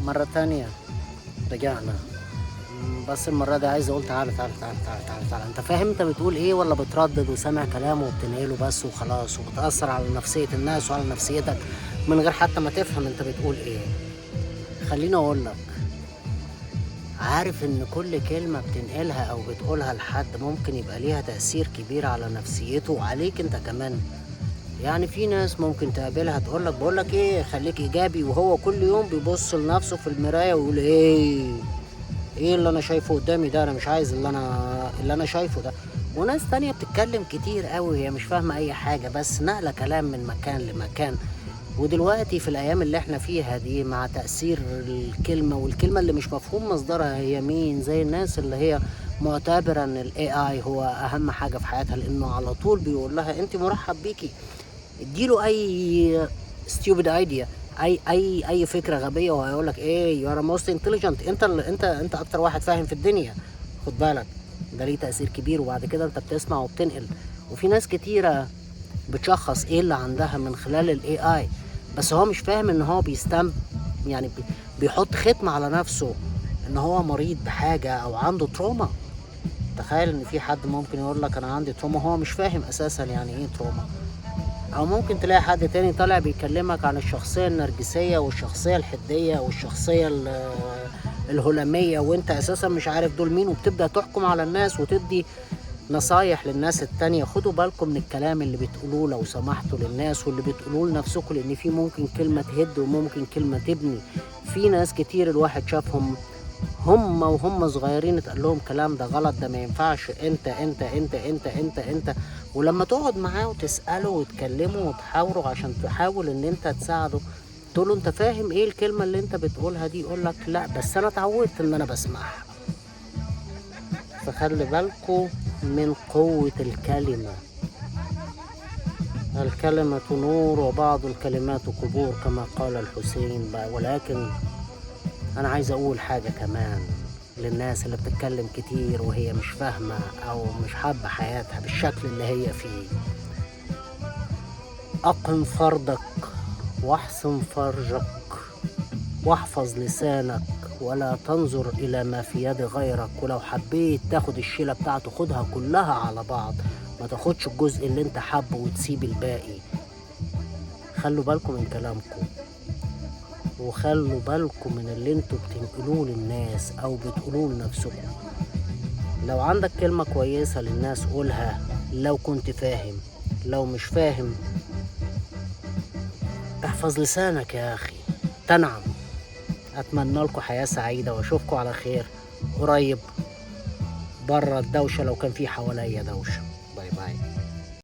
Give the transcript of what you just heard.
مرة تانية رجعنا. بس المرة دي عايز اقول تعالى تعالى تعالى تعالى تعالى تعالى. انت فاهم انت بتقول ايه ولا بتردد وسامع كلامه وبتنقله بس وخلاص، وبتأثر على نفسية الناس وعلى نفسيتك من غير حتى ما تفهم انت بتقول ايه؟ خليني اقول لك، عارف ان كل كلمة بتنقلها او بتقولها لحد ممكن يبقى ليها تأثير كبير على نفسيته وعليك انت كمان. يعني في ناس ممكن تقابلها تقولك بقولك ايه خليك ايجابي، وهو كل يوم بيبص لنفسه في المراية ويقول ايه اللي انا شايفه قدامي ده، انا مش عايز اللي انا شايفه ده. وناس تانية بتتكلم كتير قوي هي مش فاهمة اي حاجة، بس نقلة كلام من مكان لمكان. ودلوقتي في الايام اللي احنا فيها دي مع تأثير الكلمة، والكلمة اللي مش مفهوم مصدرها هي مين، زي الناس اللي هي معتبرة ان الاي اي هو اهم حاجة في حياتها، لانه على طول بيقول لها انت مرحب بيكي. اديله اي stupid idea، اي فكره غبيه، وهيقول لك ايه يو ار موست انتليجنت، انت اكتر واحد فاهم في الدنيا. خد بالك، ده ليه تاثير كبير، وبعد كده انت بتسمع وبتنقل. وفي ناس كتيره بتشخص ايه اللي عندها من خلال الاي اي، بس هو مش فاهم ان هو يعني بيحط ختم على نفسه ان هو مريض بحاجه او عنده تروما. تخيل ان في حد ممكن يقول لك انا عندي تروما، هو مش فاهم اساسا يعني ايه تروما. او ممكن تلاقي حد تاني طالع بيكلمك عن الشخصية النرجسية والشخصية الحدية والشخصية الهلامية، وانت اساسا مش عارف دول مين، وبتبدأ تحكم على الناس وتدي نصايح للناس التانية. خدوا بالكم من الكلام اللي بتقولوه لو سمحتوا للناس، واللي بتقولوه لنفسكم، لان في ممكن كلمة تهد وممكن كلمة تبني. في ناس كتير الواحد شافهم وهم صغيرين اتقال لهم كلام ده غلط، ده ما ينفعش، انت. ولما تقعد معاه وتسأله وتكلمه وتحاوره عشان تحاول ان انت تساعده، تقول له انت فاهم ايه الكلمة اللي انت بتقولها دي، يقول لك لا بس انا اتعودت ان انا بسمعها. فخلي بالكوا من قوة الكلمة. الكلمة نور وبعض الكلمات قبور كما قال الحسين. ولكن انا عايز اقول حاجة كمان للناس اللي بتتكلم كتير وهي مش فاهمة او مش حابة حياتها بالشكل اللي هي فيه. اقم فرضك واحسن فرجك واحفظ لسانك، ولا تنظر الى ما في يد غيرك. ولو حبيت تاخد الشيلة بتاعته خدها كلها على بعض، ما تاخدش الجزء اللي انت حابه وتسيب الباقي. خلوا بالكم من كلامكم، وخلوا بالكم من اللي انتوا بتنقلوه للناس او بتقولوه لنفسكم. لو عندك كلمة كويسة للناس قولها لو كنت فاهم، لو مش فاهم احفظ لسانك يا اخي تنعم. اتمنى لكم حياة سعيدة واشوفكم على خير قريب، بره الدوشة لو كان في حواليا دوشة. باي باي.